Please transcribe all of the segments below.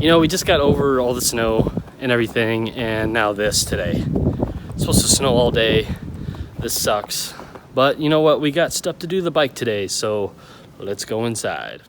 You know, we just got over all the snow and everything, and now this today. It's supposed to snow all day. This sucks. But you know what? We got stuff to do the bike today, so let's go inside.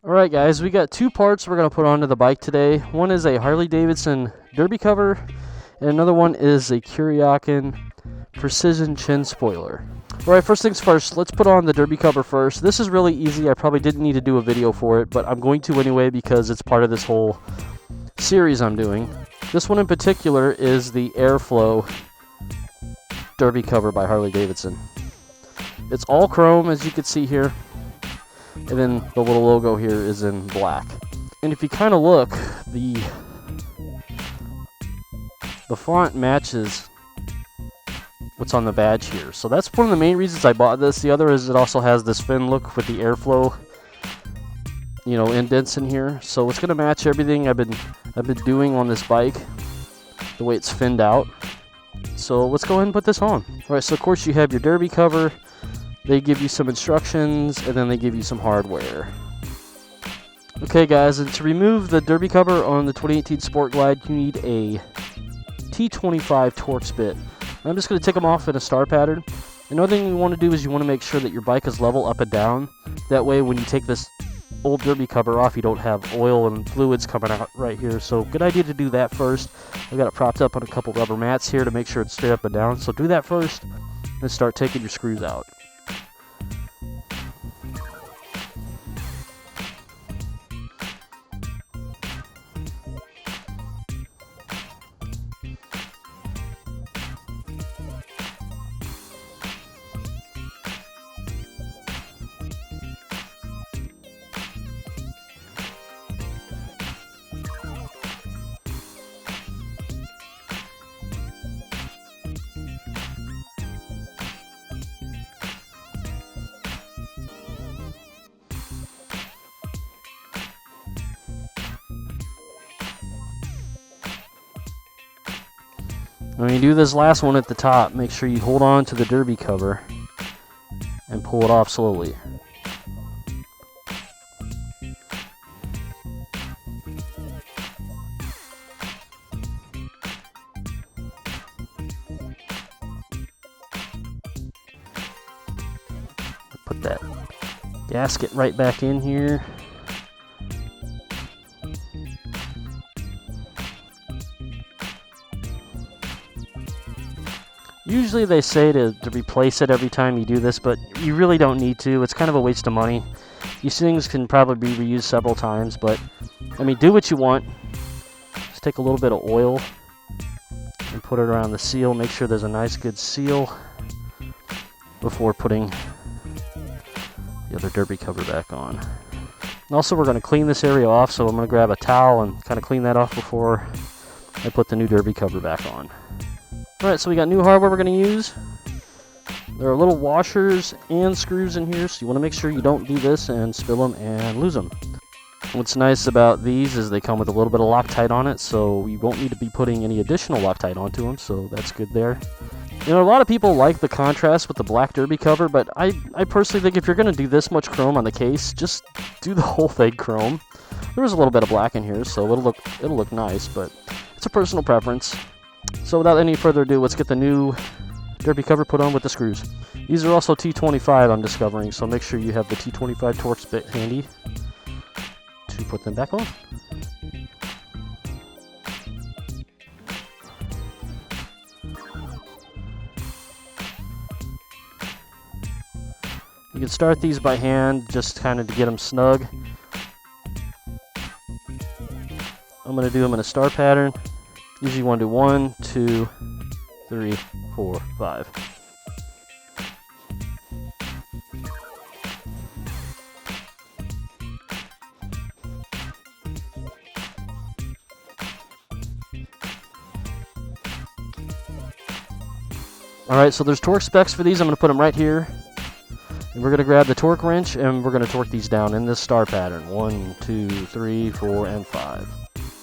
Alright guys, we got two parts we're going to put onto the bike today. One is a Harley-Davidson Derby cover, and another one is a Kuryakyn Precision Chin Spoiler. Alright, first things first, let's put on the Derby cover first. This is really easy. I probably didn't need to do a video for it, but I'm going to anyway because it's part of this whole series I'm doing. This one in particular is the Airflow Derby cover by Harley-Davidson. It's all chrome, as you can see here. And then the little logo here is in black. And if you kind of look, the font matches what's on the badge here. So that's one of the main reasons I bought this. The other is it also has this fin look with the Airflow, you know, indents in here. So it's going to match everything I've been doing on this bike, the way it's finned out. So let's go ahead and put this on. All right, so of course you have your Derby cover. They give you some instructions, and then they give you some hardware. Okay guys, and to remove the Derby cover on the 2018 Sport Glide, you need a T25 Torx bit. I'm just going to take them off in a star pattern. Another thing you want to do is you want to make sure that your bike is level up and down. That way when you take this old Derby cover off, you don't have oil and fluids coming out right here. So good idea to do that first. I've got it propped up on a couple rubber mats here to make sure it's straight up and down. So do that first, and start taking your screws out. When you do this last one at the top, make sure you hold on to the Derby cover and pull it off slowly. Put that gasket right back in here. Usually they say to replace it every time you do this, but you really don't need to. It's kind of a waste of money. These things can probably be reused several times, but I mean, do what you want. Just take a little bit of oil and put it around the seal. Make sure there's a nice good seal before putting the other Derby cover back on. And also, we're going to clean this area off, so I'm going to grab a towel and kind of clean that off before I put the new Derby cover back on. Alright, so we got new hardware we're going to use. There are little washers and screws in here, so you want to make sure you don't do this and spill them and lose them. What's nice about these is they come with a little bit of Loctite on it, so you won't need to be putting any additional Loctite onto them, so that's good there. You know, a lot of people like the contrast with the black Derby cover, but I personally think if you're going to do this much chrome on the case, just do the whole thing chrome. There is a little bit of black in here, so it'll look nice, but it's a personal preference. So without any further ado, let's get the new Derby cover put on with the screws. These are also T25 I'm discovering, so make sure you have the T25 Torx bit handy to put them back on. You can start these by hand, just kind of to get them snug. I'm going to do them in a star pattern. Usually you want to do 1, 2, 3, 4, 5. Alright, so there's torque specs for these. I'm going to put them right here. And we're going to grab the torque wrench and we're going to torque these down in this star pattern. 1, 2, 3, 4, and 5.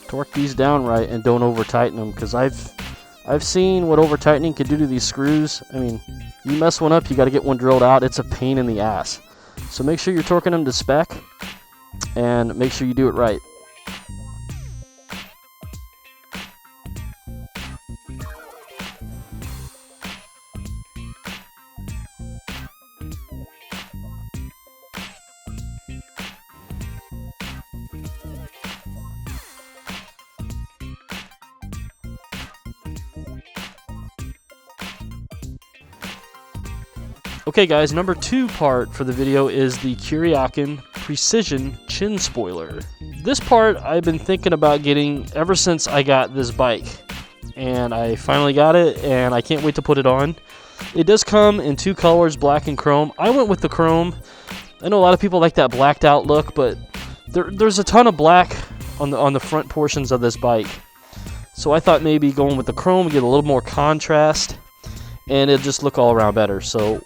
Torque these down right and don't over tighten them, because I've seen what over tightening can do to these screws. I mean, you mess one up, you got to get one drilled out. It's a pain in the ass. So make sure you're torquing them to spec and make sure you do it right. Okay guys, number 2 part for the video is the Kuryakyn Precision Chin Spoiler. This part I've been thinking about getting ever since I got this bike. And I finally got it and I can't wait to put it on. It does come in 2 colors, black and chrome. I went with the chrome. I know a lot of people like that blacked out look, but there's a ton of black on the front portions of this bike. So I thought maybe going with the chrome would get a little more contrast and it'll just look all around better. So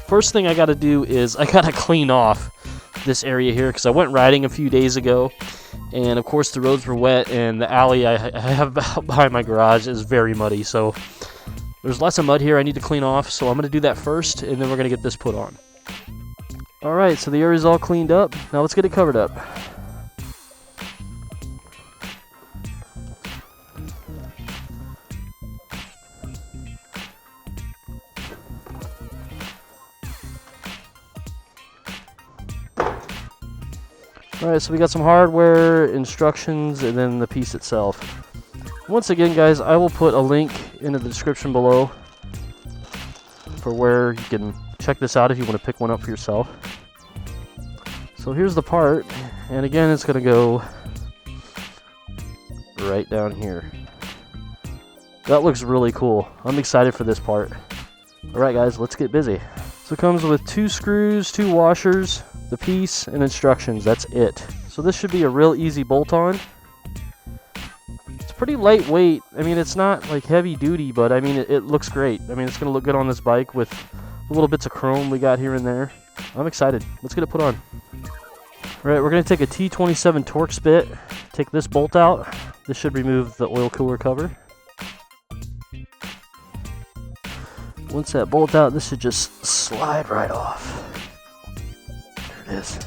first thing I got to do is I got to clean off this area here, because I went riding a few days ago and of course the roads were wet and the alley I have behind my garage is very muddy, so there's lots of mud here I need to clean off. So I'm going to do that first and then we're going to get this put on. Alright, so the area's all cleaned up. Now let's get it covered up. Alright, so we got some hardware, instructions, and then the piece itself. Once again, guys, I will put a link in the description below for where you can check this out if you want to pick one up for yourself. So here's the part, and again, it's going to go right down here. That looks really cool. I'm excited for this part. Alright guys, let's get busy. So it comes with 2 screws, 2 washers, the piece, and instructions. That's it. So this should be a real easy bolt on. It's pretty lightweight. I mean, it's not like heavy duty, but I mean it looks great. I mean, it's going to look good on this bike with the little bits of chrome we got here and there. I'm excited. Let's get it put on. Alright, we're going to take a T27 Torx bit, take this bolt out. This should remove the oil cooler cover. Once that bolt out, this should just slide right off. There it is.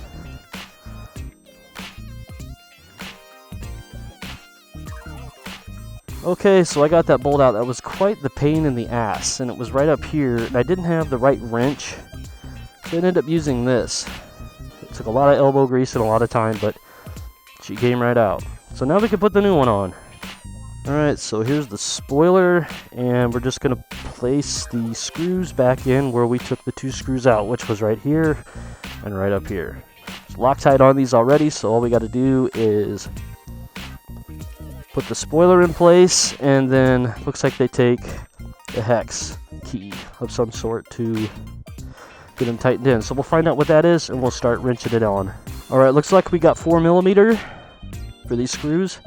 Okay, so I got that bolt out. That was quite the pain in the ass, and it was right up here, and I didn't have the right wrench, so I ended up using this. It took a lot of elbow grease and a lot of time, but she came right out. So now we can put the new one on. Alright, so here's the spoiler, and we're just going to place the screws back in where we took the 2 screws out, which was right here and right up here. It's Loctite on these already, so all we got to do is put the spoiler in place, and then looks like they take a hex key of some sort to get them tightened in. So we'll find out what that is, and we'll start wrenching it on. Alright, looks like we got 4mm for these screws.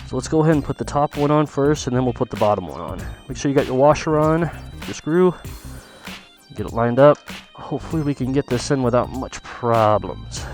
So let's go ahead and put the top one on first, and then we'll put the bottom one on. Make sure you got your washer on, your screw, get it lined up. Hopefully we can get this in without much problems.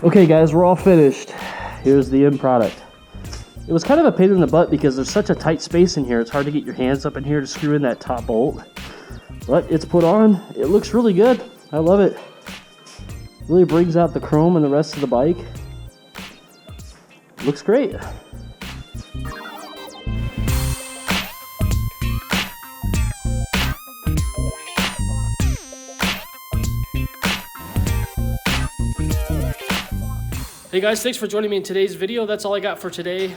Okay guys, we're all finished. Here's the end product. It was kind of a pain in the butt because there's such a tight space in here. It's hard to get your hands up in here to screw in that top bolt. But it's put on. It looks really good. I love it. Really brings out the chrome and the rest of the bike. Looks great. Hey guys, thanks for joining me in today's video. That's all I got for today.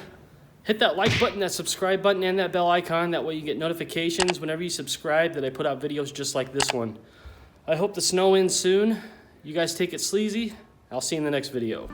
Hit that like button, that subscribe button, and that bell icon. That way you get notifications whenever you subscribe that I put out videos just like this one. I hope the snow ends soon. You guys take it sleazy. I'll see you in the next video.